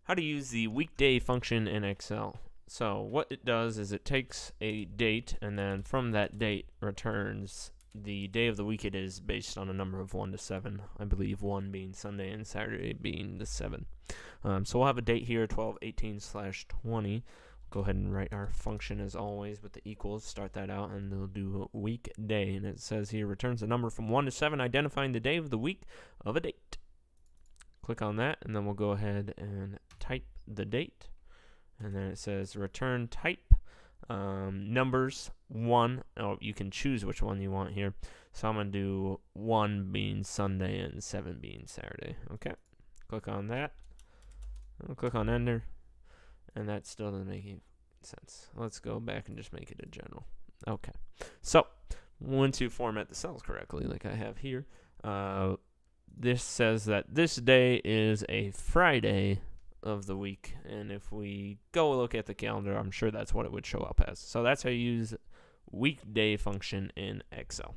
how to use the weekday function in Excel. So what it does is it takes a date, and then from that date returns the day of the week it is based on a number of 1 to 7. I believe 1 being Sunday and Saturday being the 7th. So we'll have a date here, 12/18/20. Go ahead and write our function as always with the equals. Start that out, and we'll do weekday. And it says here, returns a number from 1 to 7, identifying the day of the week of a date. Click on that, and then we'll go ahead and type the date. And then it says return type, numbers 1. Oh, you can choose which one you want here. So I'm going to do 1 being Sunday and 7 being Saturday. Okay. Click on that. I'll click on enter. And that still doesn't make any sense. Let's go back and just make it a general. Okay. So once you format the cells correctly, like I have here, this says that this day is a Friday of the week, and if we go look at the calendar, I'm sure that's what it would show up as. So that's how you use weekday function in Excel.